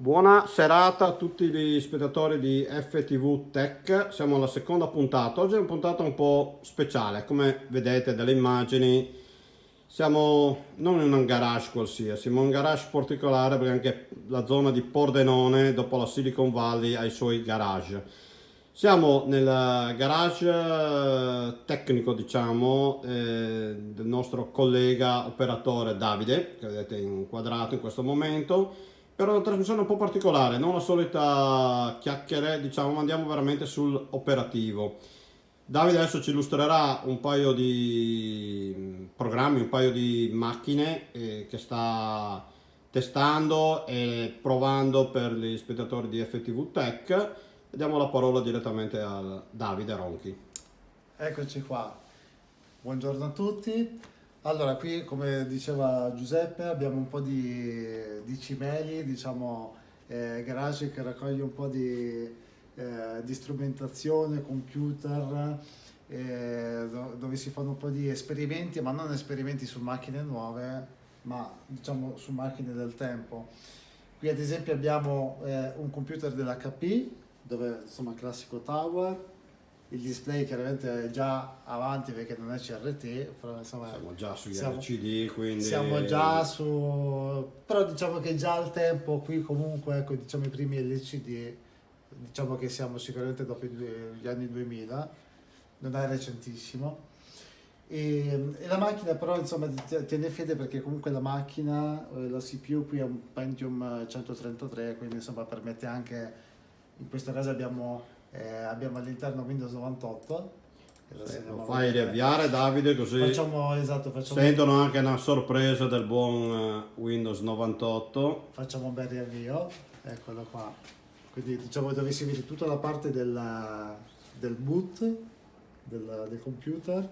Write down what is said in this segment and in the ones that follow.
Buona serata a tutti gli spettatori di FTV Tech, siamo alla seconda puntata. Oggi è una puntata un po' speciale, come vedete dalle immagini siamo non in un garage qualsiasi, ma un garage particolare perché anche la zona di Pordenone, dopo la Silicon Valley, ha i suoi garage. Siamo nel garage tecnico, diciamo, del nostro collega operatore Davide, che vedete inquadrato in questo momento, per una trasmissione un po' particolare, non la solita chiacchiere, diciamo, ma andiamo veramente sull'operativo. Davide adesso ci illustrerà un paio di programmi, un paio di macchine che sta testando e provando per gli spettatori di FTV Tech. E diamo la parola direttamente a Davide Ronchi. Eccoci qua, buongiorno a tutti. Allora, qui come diceva Giuseppe abbiamo un po' di cimeli, diciamo garage che raccoglie un po' di strumentazione, computer, dove si fanno un po' di esperimenti, ma non esperimenti su macchine nuove, ma diciamo su macchine del tempo. Qui ad esempio abbiamo un computer dell'HP, dove insomma classico tower. Il display chiaramente è già avanti perché non è CRT, però insomma Siamo già sugli LCD, quindi siamo già su, però diciamo che già al tempo qui comunque, ecco, diciamo i primi LCD, diciamo che siamo sicuramente dopo gli anni 2000, non è recentissimo. E la macchina però insomma tiene fede perché comunque la macchina, la CPU qui è un Pentium 133, quindi insomma permette anche, in questo caso abbiamo all'interno Windows 98. Lo fai riavviare Davide, così Facciamo sentono anche una sorpresa del buon Windows 98. facciamo un bel riavvio, eccolo qua. Quindi diciamo dove si vede tutta la parte del boot del computer,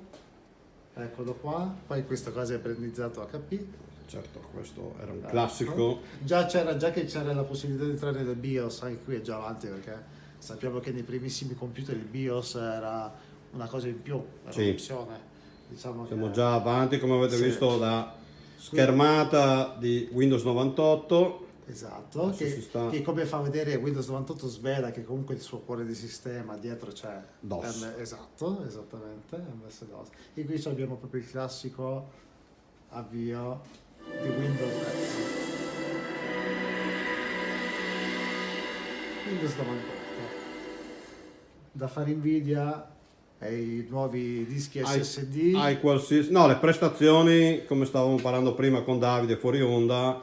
eccolo qua. Poi questa cosa è brandizzato HP. Certo, questo era un classico. Già che c'era la possibilità di entrare nel BIOS, anche qui è già avanti perché sappiamo che nei primissimi computer il BIOS era una cosa in più, era Sì. un'opzione. Diciamo Siamo che, già avanti, come avete Sì. visto, la schermata di Windows 98. esatto, Adesso si sta- che come fa vedere Windows 98 svela che comunque il suo cuore di sistema dietro c'è DOS. esatto, esattamente, MS-DOS. E qui abbiamo proprio il classico avvio di Windows. Windows 98. Da fare invidia ai nuovi dischi SSD. Hai qualsiasi... No, le prestazioni, come stavamo parlando prima con Davide fuori onda,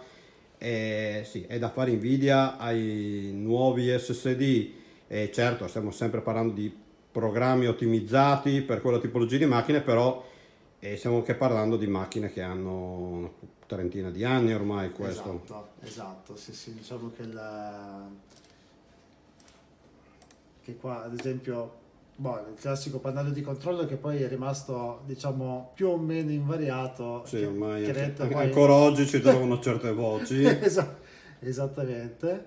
sì, è da fare invidia ai nuovi SSD. E certo, stiamo sempre parlando di programmi ottimizzati per quella tipologia di macchine, però stiamo anche parlando di macchine che hanno una trentina di anni ormai questo. Esatto, sì, diciamo che qua ad esempio il classico pannello di controllo che poi è rimasto diciamo più o meno invariato. Sì, ormai chiaramente poi- ancora oggi ci trovano certe voci. Esattamente.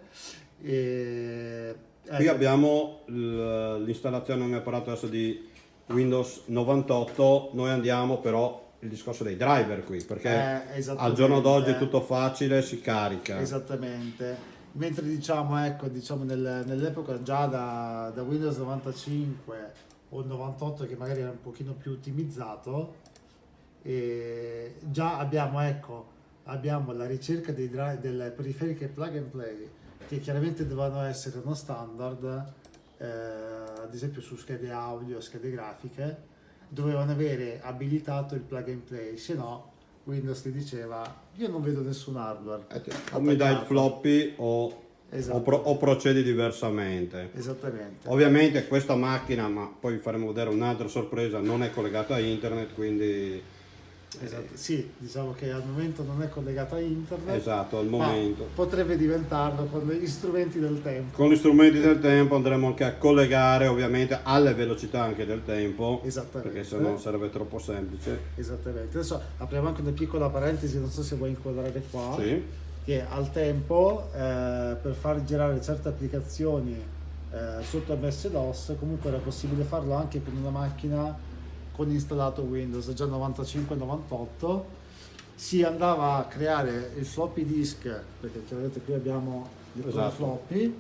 E, Qui ecco, abbiamo l'installazione, mi ha parlato adesso di Windows 98, noi andiamo però il discorso dei driver qui, perché al giorno d'oggi è tutto facile, si carica. Esattamente. Mentre diciamo, ecco, diciamo nell'epoca già da Windows 95 o 98 che magari era un pochino più ottimizzato, e già abbiamo la ricerca delle periferiche plug and play che chiaramente dovevano essere uno standard, ad esempio su schede audio, schede grafiche, dovevano avere abilitato il plug and play, se no Windows ti diceva io non vedo nessun hardware. O mi dai il attaccato. floppy o Esatto. o procedi diversamente. Esattamente. Ovviamente questa macchina, ma poi vi faremo vedere un'altra sorpresa, non è collegata a internet, quindi Esatto. Sì, diciamo che al momento non è collegata a internet. esatto, al ma momento. potrebbe diventarlo con gli strumenti del tempo. Con gli strumenti del tempo andremo anche a collegare ovviamente alle velocità anche del tempo, Esattamente. perché sennò sarebbe troppo semplice. Esattamente. Adesso apriamo anche una piccola parentesi, non so se vuoi inquadrare qua, Sì. che al tempo per far girare certe applicazioni sotto MS-DOS comunque era possibile farlo anche con una macchina con installato Windows già 95-98 si andava a creare il floppy disk, perché chiaramente qui abbiamo il Esatto. floppy.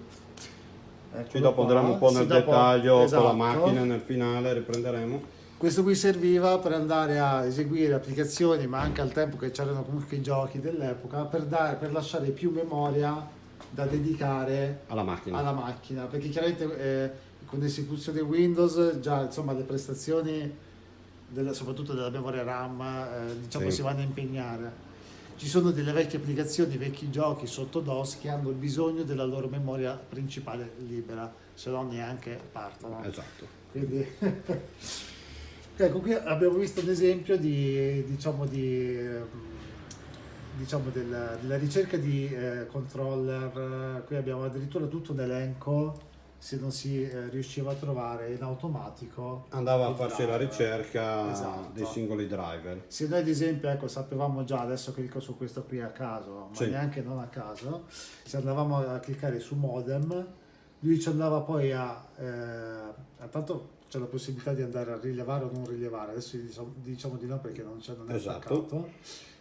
Ci dopo andremo un po' nel dopo, dettaglio con esatto. la macchina, nel finale riprenderemo. Questo qui serviva per andare a eseguire applicazioni, ma anche al tempo che c'erano comunque i giochi dell'epoca, per lasciare più memoria da dedicare Alla macchina. alla macchina, perché chiaramente con l'esecuzione Windows già insomma le prestazioni soprattutto della memoria RAM diciamo Sì. si vanno a impegnare. Ci sono delle vecchie applicazioni, vecchi giochi sotto DOS che hanno bisogno della loro memoria principale libera, se no neanche partono. Esatto. Quindi ecco, qui abbiamo visto un esempio della ricerca di controller. Qui abbiamo addirittura tutto un elenco, se non si riusciva a trovare in automatico. Andava a il farsi la driver. ricerca Esatto. dei singoli driver. Se noi ad esempio, ecco, sapevamo già, adesso clicco su questo qui a caso, ma Sì. neanche non a caso, se andavamo a cliccare su modem, lui ci andava poi tanto c'è la possibilità di andare a rilevare o non rilevare, adesso diciamo di no perché non è Esatto. attaccato,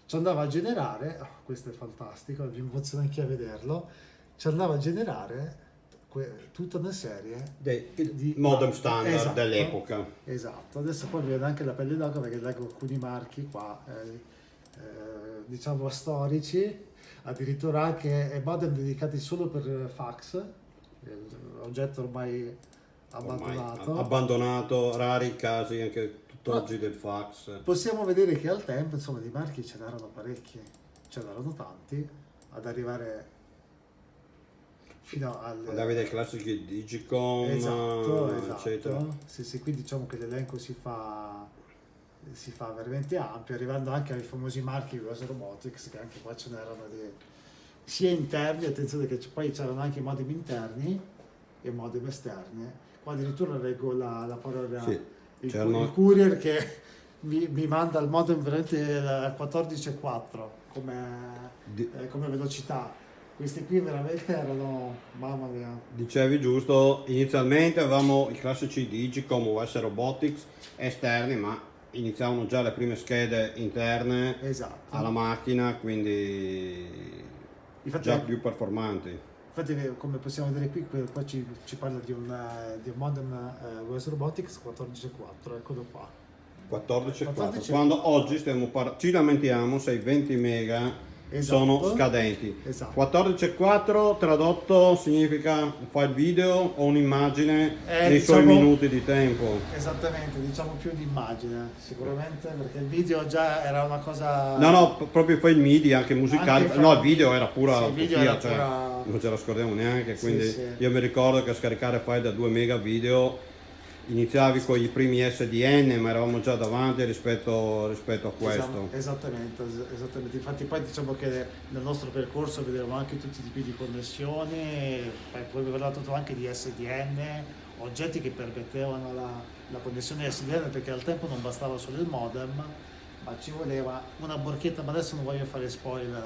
ci andava a generare, questo è fantastico, mi emoziona anche a vederlo, ci andava a generare tutta una serie Dei modem standard Esatto. dell'epoca. Esatto, adesso poi mi viene anche la pelle d'oca perché leggo alcuni marchi qua, diciamo storici, addirittura anche modem dedicati solo per fax, oggetto ormai abbandonato. Abbandonato, rari casi anche tutt'oggi del fax. Possiamo vedere che al tempo, insomma, di marchi ce n'erano parecchi, ce n'erano tanti, ad arrivare fino al... Andavi dai classici Digicom, Esatto. eccetera. Sì, qui diciamo che l'elenco si fa veramente ampio, arrivando anche ai famosi marchi US Robotics, che anche qua ce n'erano sia interni, attenzione che poi c'erano anche modem interni e modem esterni. Qua addirittura leggo la parola, Sì, il c'erano- courier che mi manda il modem veramente a 14.4 come velocità. Questi qui veramente erano, mamma mia. Dicevi giusto, inizialmente avevamo i classici Digicom US Robotics esterni, ma iniziavano già le prime schede interne Esatto. alla macchina, quindi Infatti, già più performanti. infatti, come possiamo vedere qui, qua ci parla di un modem US Robotics 14.4, eccolo qua. 14,4. 14,4. Quando oggi ci lamentiamo se i 20 mega Esatto. sono scadenti. Esatto. 14,4 tradotto significa un file video o un'immagine nei suoi diciamo- minuti di tempo. Esattamente, diciamo più un'immagine, sicuramente, perché il video già era una cosa... No, proprio poi il MIDI anche musicali. Anche No, il video era pura Sì, il video utopia, era cioè, pura- non ce la scordiamo neanche. Sì, Quindi sì. io mi ricordo che a scaricare file da 2 mega video iniziavi con i primi SDN, ma eravamo già davanti rispetto a questo. Esattamente. Infatti poi diciamo che nel nostro percorso vedevamo anche tutti i tipi di connessioni, poi abbiamo parlato anche di SDN, oggetti che permettevano la connessione SDN, perché al tempo non bastava solo il modem, ma ci voleva una borchetta, ma adesso non voglio fare spoiler.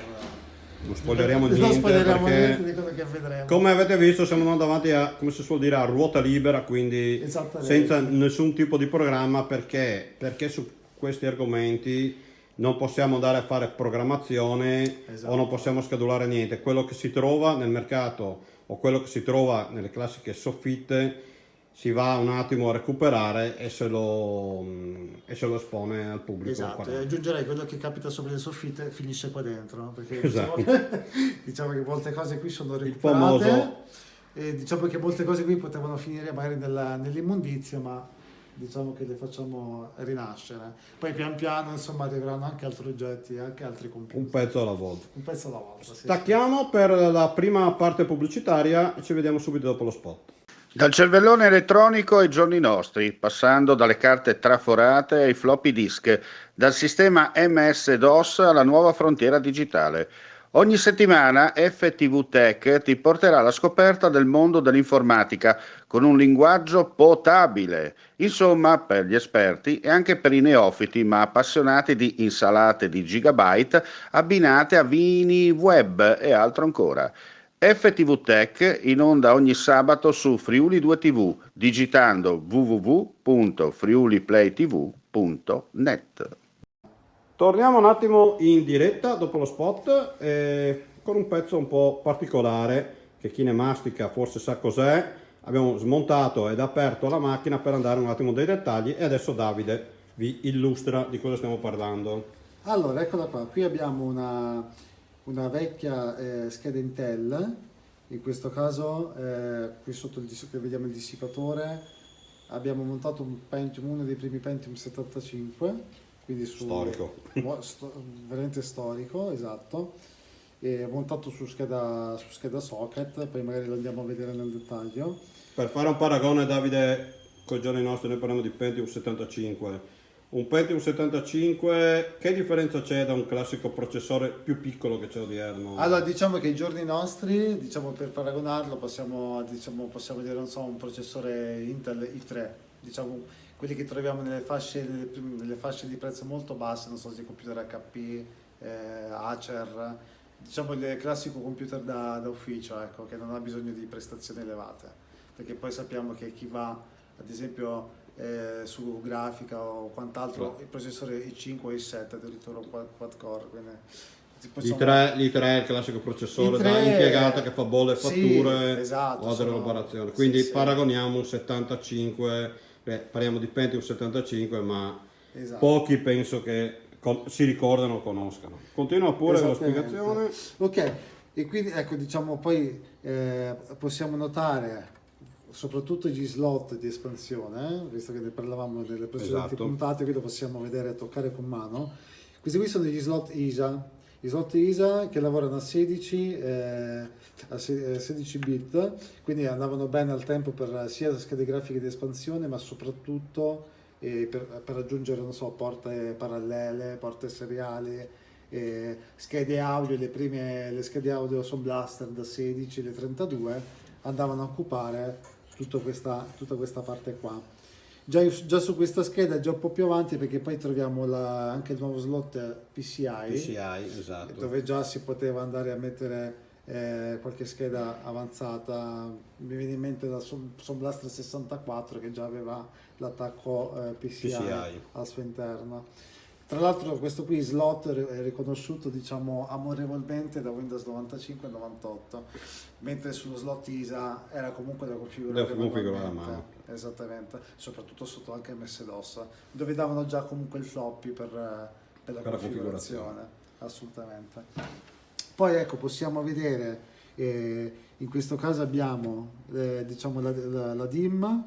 Non spoileriamo Non niente spoileriamo perché, niente di quello che vedremo. come avete visto, siamo andati davanti a, come si suol dire, a ruota libera, quindi Esattamente. senza nessun tipo di programma, perché su questi argomenti non possiamo andare a fare programmazione Esatto. o non possiamo schedulare niente. Quello che si trova nel mercato o quello che si trova nelle classiche soffitte si va un attimo a recuperare e se lo espone al pubblico. Esatto, e aggiungerei quello che capita sopra le soffitte finisce qua dentro, perché Esatto. diciamo che molte cose qui sono famoso- recuperate e diciamo che molte cose qui potevano finire magari nell'immondizia, ma diciamo che le facciamo rinascere. Poi pian piano insomma arriveranno anche altri oggetti, anche altri computer. Un pezzo alla volta. Un pezzo alla volta. Sì, Stacchiamo per la prima parte pubblicitaria e ci vediamo subito dopo lo spot. Dal cervellone elettronico ai giorni nostri, passando dalle carte traforate ai floppy disk, dal sistema MS-DOS alla nuova frontiera digitale. Ogni settimana FTV Tech ti porterà alla scoperta del mondo dell'informatica con un linguaggio potabile, insomma per gli esperti e anche per i neofiti ma appassionati di insalate di gigabyte abbinate a vini web e altro ancora. FTV Tech in onda ogni sabato su Friuli 2 TV, digitando www.friuliplaytv.net. Torniamo un attimo in diretta dopo lo spot con un pezzo un po' particolare che chi ne mastica forse sa cos'è. Abbiamo smontato ed aperto la macchina per andare un attimo dei dettagli e adesso Davide vi illustra di cosa stiamo parlando. Allora, eccola qua, qui abbiamo una vecchia scheda Intel, in questo caso qui sotto che vediamo il dissipatore, abbiamo montato un Pentium, uno dei primi Pentium 75, quindi Storico. Veramente storico, esatto, e montato su scheda socket, poi magari lo andiamo a vedere nel dettaglio. Per fare un paragone, Davide, con i giorni nostri noi parliamo di Pentium 75. Un Pentium 75, che differenza c'è da un classico processore più piccolo che c'è odierno? Allora, diciamo che i giorni nostri, diciamo per paragonarlo, possiamo dire, non so, un processore Intel i3, diciamo quelli che troviamo nelle fasce di prezzo molto basse, non so, di computer HP, Acer, diciamo il classico computer da ufficio, ecco, che non ha bisogno di prestazioni elevate, perché poi sappiamo che chi va, ad esempio, su grafica o quant'altro, il processore i5 o i7 addirittura un quad core, quindi L'I3 è il classico processore i3 da impiegata che fa bolle e fatture, sì, esatto, o delle operazioni. Quindi paragoniamo un 75, parliamo di Pentium 75, ma esatto. Pochi penso che si ricordano o conoscano. Continua pure con la spiegazione. Ok, e quindi ecco, diciamo poi possiamo notare soprattutto gli slot di espansione, visto che ne parlavamo nelle precedenti puntate, qui lo possiamo vedere e toccare con mano. Questi qui sono gli slot ISA che lavorano a 16 bit, quindi andavano bene al tempo per sia schede grafiche di espansione, ma soprattutto per aggiungere, non so, porte parallele, porte seriali, schede audio. Le schede audio Sound Blaster da 16, le 32 andavano a occupare tutta questa parte qua. Già su questa scheda, già un po' più avanti, perché poi troviamo anche il nuovo slot PCI, esatto. dove già si poteva andare a mettere qualche scheda avanzata. Mi viene in mente la Sound Blaster 64 che già aveva l'attacco PCI al suo interno. Tra l'altro questo qui slot è riconosciuto, diciamo, amorevolmente da Windows 95 e 98, mentre sullo slot ISA era comunque da configurare manualmente. Esattamente, soprattutto sotto anche MS-DOS, dove davano già comunque il floppy per la configurazione. Assolutamente. Poi ecco, possiamo vedere, in questo caso abbiamo diciamo la DIMM,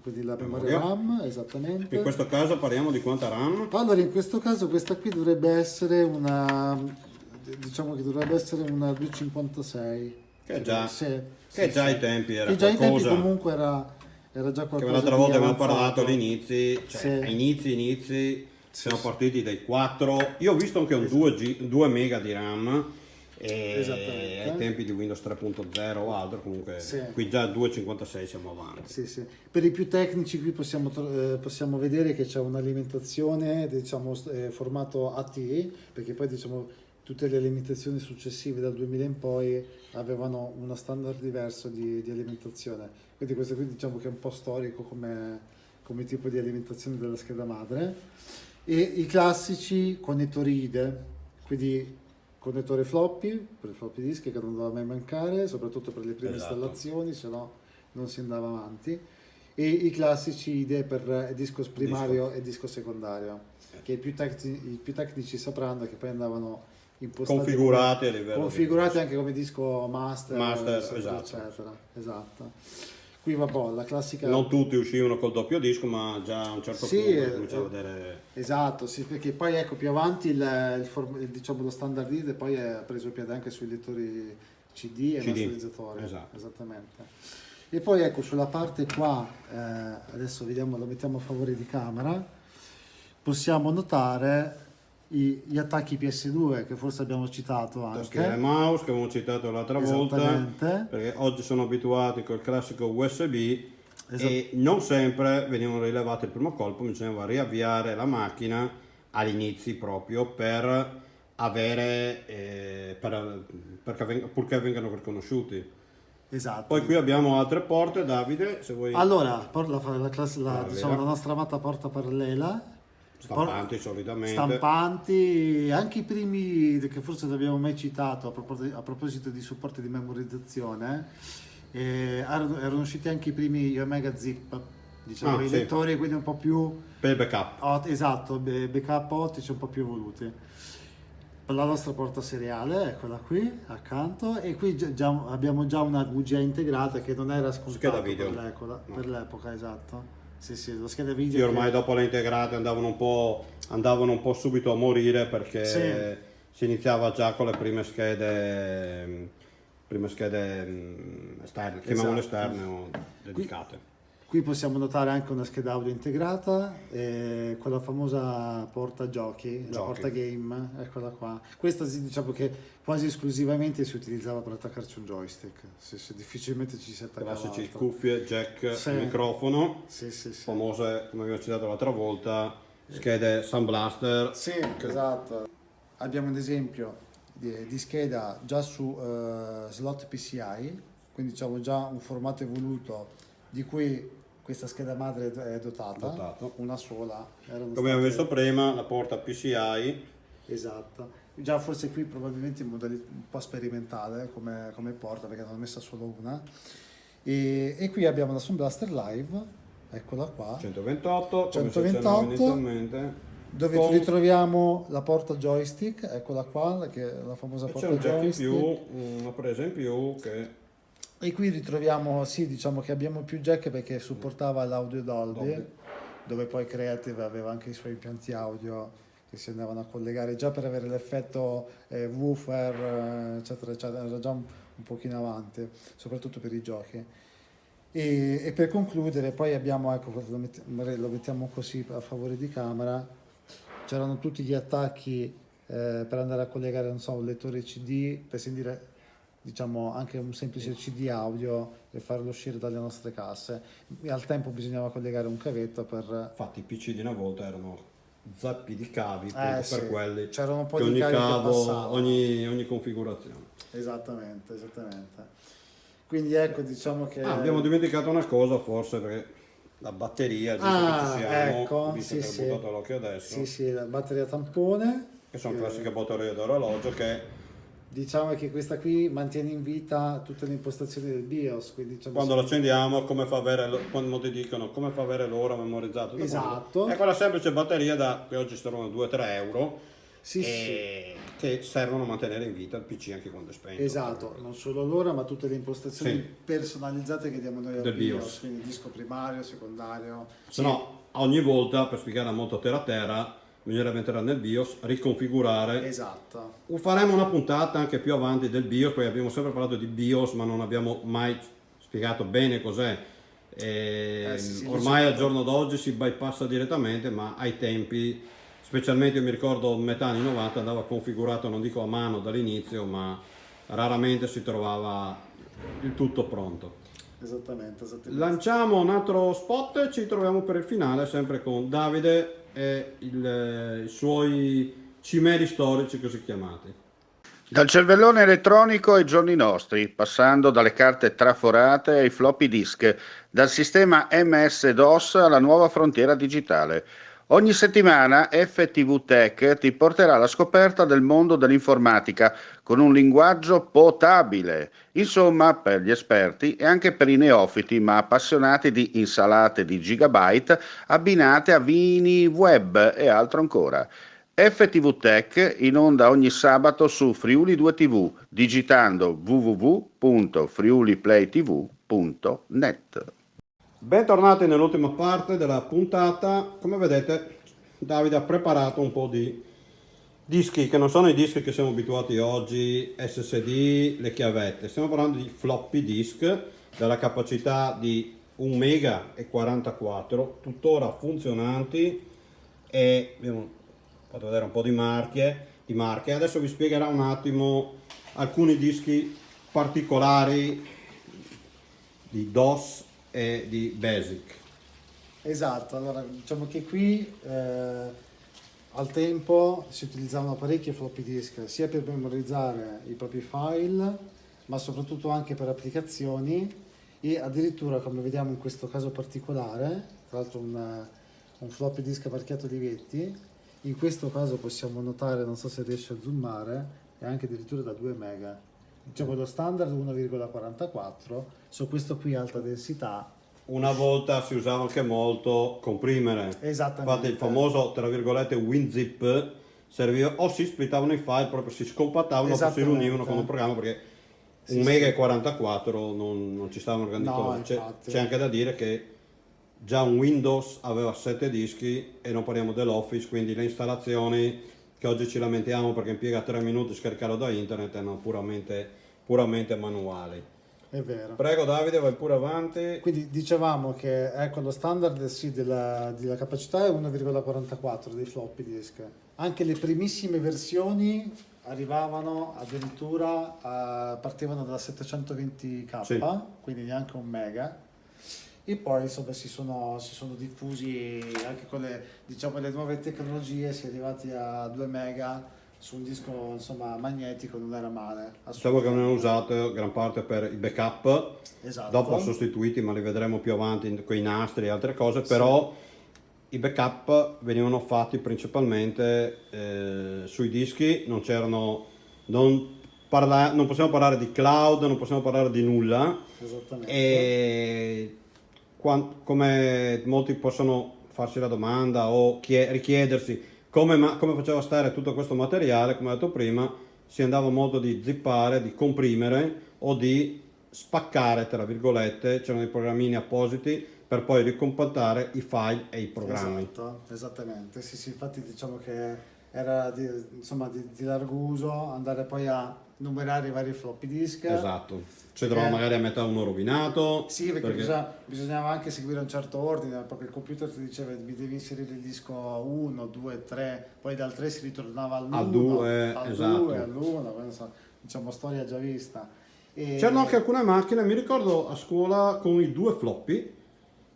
quindi la memoria RAM, esattamente. In questo caso parliamo di quanta RAM? Allora, in questo caso questa qui dovrebbe essere una 256. Che già ai tempi era che già ai tempi qualcosa. Comunque era già qualcosa. Che l'altra volta abbiamo parlato avanzato. all'inizio, cioè inizi, siamo partiti dai 4. Io ho visto anche un 2 mega di RAM. Ai tempi di Windows 3.0 o altro, comunque qui già 2.56 siamo avanti. Sì. Per i più tecnici qui possiamo vedere che c'è un'alimentazione, diciamo, formato AT, perché poi, diciamo, tutte le alimentazioni successive dal 2000 in poi avevano uno standard diverso di alimentazione, quindi questo qui, diciamo, che è un po' storico come tipo di alimentazione della scheda madre. E i classici connettori IDE, quindi connettore floppy per il floppy disk, che non doveva mai mancare, soprattutto per le prime installazioni, se no non si andava avanti, e i classici IDE per disco primario e disco secondario, che i più tecnici sapranno che poi andavano impostati, configurati a livello configurati anche come disco master esatto. eccetera. Esatto. Qui vabbè, la classica. Non tutti uscivano col doppio disco, ma già a un certo punto cominciava a vedere. Esatto, sì, perché poi ecco più avanti diciamo, lo standard IDE poi è preso piede anche sui lettori CD e masterizzatori. Esatto. Esattamente. E poi ecco sulla parte qua, adesso vediamo, lo mettiamo a favore di camera, possiamo notare gli attacchi PS2 che forse abbiamo citato anche. Tastiere mouse che avevamo citato l'altra volta, perché oggi sono abituati col classico USB e non sempre venivano rilevati il primo colpo, bisognava riavviare la macchina all'inizio proprio per avere purché vengano riconosciuti. Esatto. Poi qui abbiamo altre porte, Davide, se vuoi. Allora, diciamo la nostra amata porta parallela. Stampanti solitamente. Stampanti, anche i primi che forse non abbiamo mai citato a proposito di supporto di memorizzazione, erano usciti anche i primi Omega Zip, diciamo, i Sì. lettori quindi un po' più Per il backup. esatto, backup ottici un po' più evoluti. La nostra porta seriale, eccola qui accanto, e qui abbiamo già una VGA integrata che non era Scheda scontato video. per l'epoca, esatto. Sì, lo scheda video. Sì, ormai dopo le integrate andavano un po' subito a morire perché Sì. si iniziava già con le prime schede esterne, chiamiamole Esatto. esterne o dedicate. Qui possiamo notare anche una scheda audio integrata, quella famosa porta giochi, la porta game, eccola qua. Questa diciamo che quasi esclusivamente si utilizzava per attaccarci un joystick, difficilmente ci si attaccava Classici altro. cuffie, jack, Sì. microfono, Sì. famose, come abbiamo citato l'altra volta, schede Sound Blaster. Sì, esatto. Abbiamo un esempio di scheda già su slot PCI, quindi diciamo già un formato evoluto di cui questa scheda madre è dotata, una sola. Come abbiamo visto prima, la porta PCI. Esatto. Già forse qui probabilmente in modalità un po' sperimentale come porta, perché ne hanno messa solo una. E qui abbiamo la Sound Blaster Live, eccola qua. 128, come 128, inizialmente. dove ritroviamo la porta joystick, eccola qua, che è la famosa C'è porta un jack in joystick. più, una presa in più che E qui ritroviamo, sì, diciamo che abbiamo più jack perché supportava l'audio Dolby, dove poi Creative aveva anche i suoi impianti audio che si andavano a collegare già per avere l'effetto woofer, eccetera, eccetera, era già un pochino avanti, soprattutto per i giochi. E per concludere, poi abbiamo, ecco, lo mettiamo così a favore di camera, c'erano tutti gli attacchi per andare a collegare, non so, un lettore CD, per sentire diciamo anche un semplice CD audio e farlo uscire dalle nostre casse. E al tempo bisognava collegare un cavetto per... infatti i PC di una volta erano zappi di cavi sì. per quelli, C'erano un po' che di ogni cavi che cavo, passavano. ogni configurazione. Esattamente. Quindi ecco, diciamo che... Abbiamo dimenticato una cosa forse, perché la batteria, visto che ci siamo, ecco, visto che ho buttato l'occhio adesso, Sì, la batteria tampone. che sono classiche batterie d'orologio che Diciamo che questa qui mantiene in vita tutte le impostazioni del BIOS, quindi diciamo quando lo accendiamo, come fa avere, quando ti dicono come fa avere l'ora memorizzata. Esatto. È quella semplice batteria che oggi servono 2-3 euro, sì. che servono a mantenere in vita il PC anche quando è spento. Esatto, non solo l'ora, ma tutte le impostazioni personalizzate che diamo noi al del BIOS, quindi disco primario, secondario. Se no, ogni volta, per spiegare molto terra, bisognerebbe entrare nel BIOS, riconfigurare. Esatto. Faremo una puntata anche più avanti del BIOS, perché abbiamo sempre parlato di BIOS, ma non abbiamo mai spiegato bene cos'è. Ormai al giorno d'oggi si bypassa direttamente, ma ai tempi, specialmente io mi ricordo metà anni 90, andava configurato, non dico a mano dall'inizio, ma raramente si trovava il tutto pronto. Esattamente. Lanciamo un altro spot e ci troviamo per il finale, sempre con Davide e i suoi cimeli storici così chiamati. Dal cervellone elettronico ai giorni nostri, passando dalle carte traforate ai floppy disk, dal sistema MS-DOS alla nuova frontiera digitale. Ogni settimana FTV Tech ti porterà alla scoperta del mondo dell'informatica con un linguaggio potabile, insomma per gli esperti e anche per i neofiti ma appassionati di insalate di gigabyte abbinate a vini web e altro ancora. FTV Tech in onda ogni sabato su Friuli 2 TV digitando www.friuliplaytv.net. Bentornati nell'ultima parte della puntata. Come vedete, Davide ha preparato un po' di dischi che non sono i dischi che siamo abituati oggi, SSD, le chiavette. Stiamo parlando di floppy disk della capacità di 1 mega e 44, tuttora funzionanti, e abbiamo fatto vedere un po' di marche. Adesso vi spiegherò un attimo alcuni dischi particolari di DOS e di BASIC. Esatto, allora diciamo che qui al tempo si utilizzavano parecchi floppy disk sia per memorizzare i propri file, ma soprattutto anche per applicazioni, e addirittura, come vediamo in questo caso particolare, tra l'altro un un floppy disk marchiato Olivetti. In questo caso possiamo notare, non so se riesce a zoomare, è anche addirittura da 2 mega. Diciamo lo standard 1,44, su questo qui alta densità. Una volta si usava anche molto comprimere. Esattamente. Infatti il famoso, tra virgolette, WinZip serviva, o si splittavano i file, proprio si scompattavano, o si Esattamente. riunivano con un programma, perché Sì, un sì. mega e 44 non ci stavano grandi No, cose. infatti. C'è anche da dire che già un Windows aveva 7 dischi e non parliamo dell'Office, quindi le installazioni che oggi ci lamentiamo perché impiega 3 minuti scaricarlo da internet erano puramente manuali. È vero. Prego Davide, vai pure avanti. Quindi dicevamo che ecco, lo standard sì, della capacità è 1,44 dei floppy disk. Anche le primissime versioni arrivavano addirittura, partivano da 720k, Sì. quindi neanche un mega. E poi insomma si sono diffusi anche con diciamo, le nuove tecnologie, si è arrivati a 2 mega su un disco insomma magnetico, non era male. Diciamo che venivano usate gran parte per i backup, Esatto. dopo sostituiti, ma li vedremo più avanti con i nastri e altre cose, però i backup venivano fatti principalmente sui dischi, non possiamo parlare di cloud, non possiamo parlare di nulla, Esattamente. e come molti possono farsi la domanda o richiedersi come faceva stare tutto questo materiale, come ho detto prima, si andava a modo di zippare, di comprimere o di spaccare, tra virgolette, c'erano dei programmini appositi per poi ricompattare i file e i programmi. Esatto, esattamente. Sì, infatti diciamo che era di largo uso andare poi a numerare i vari floppy disk. Esatto. Ci trovava magari a metà uno rovinato. Sì, perché bisognava anche seguire un certo ordine, proprio il computer ti diceva mi devi inserire il disco 1, 2, 3, poi dal 3 si ritornava all'1, Al 2, al esatto. 2, all'1, diciamo storia già vista. C'erano anche alcune macchine, mi ricordo a scuola, con i 2 floppy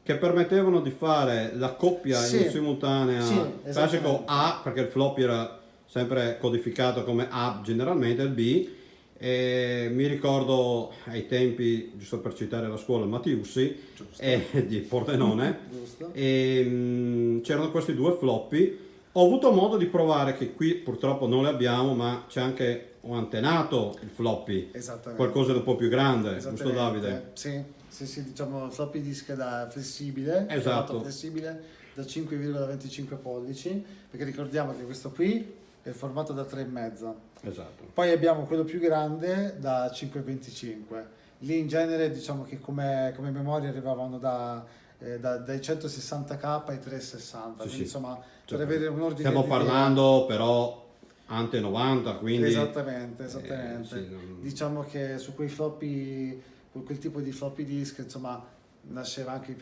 che permettevano di fare la coppia Sì. in simultanea, Sì, classico esattamente. A, perché il floppy era sempre codificato come A generalmente, il B, e mi ricordo ai tempi, giusto per citare la scuola, Mattiussi di Pordenone, Giusto. e c'erano questi 2 floppy. Ho avuto modo di provare, che qui purtroppo non le abbiamo, ma c'è anche un antenato il floppy, Esattamente. qualcosa di un po' più grande, giusto Esattamente. Davide? Sì, diciamo floppy disk da flessibile, Esatto. chiamato flessibile da 5,25 pollici, perché ricordiamo che questo qui è il formato da 3,5. Esatto. Poi abbiamo quello più grande da 5,25. Lì in genere diciamo che come memoria arrivavano dai 160k ai 360, quindi sì. insomma per avere un ordine Stiamo di idea. parlando però ante 90, quindi Esattamente. sì, non- Diciamo che su quei floppy, con quel tipo di floppy disk, insomma, nasceva anche le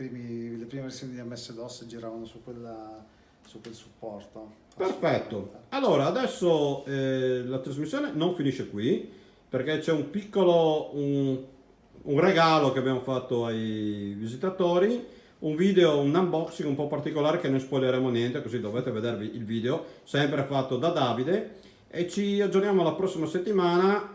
prime versioni di MS-DOS giravano su quel supporto. Perfetto. Allora, adesso la trasmissione non finisce qui, perché c'è un piccolo un regalo che abbiamo fatto ai visitatori, un video, un unboxing un po' particolare che non spoileremo niente, così dovete vedervi il video, sempre fatto da Davide, e ci aggiorniamo la prossima settimana.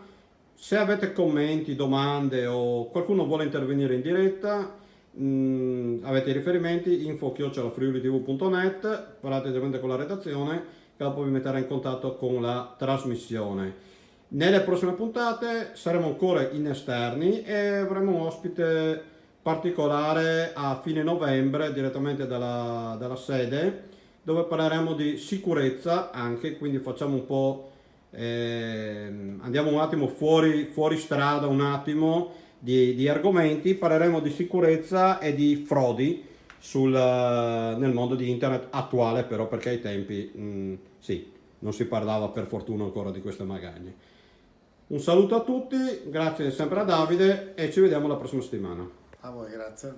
Se avete commenti, domande o qualcuno vuole intervenire in diretta, avete i riferimenti info@friulitv.net, parlate direttamente con la redazione che dopo vi metterà in contatto con la trasmissione. Nelle prossime puntate saremo ancora in esterni e avremo un ospite particolare a fine novembre direttamente dalla sede, dove parleremo di sicurezza anche, quindi facciamo un po', andiamo un attimo fuori strada un attimo di argomenti, parleremo di sicurezza e di frodi nel mondo di internet attuale, però perché ai tempi sì, non si parlava per fortuna ancora di queste magagne. Un saluto a tutti, grazie sempre a Davide e ci vediamo la prossima settimana. A voi, grazie.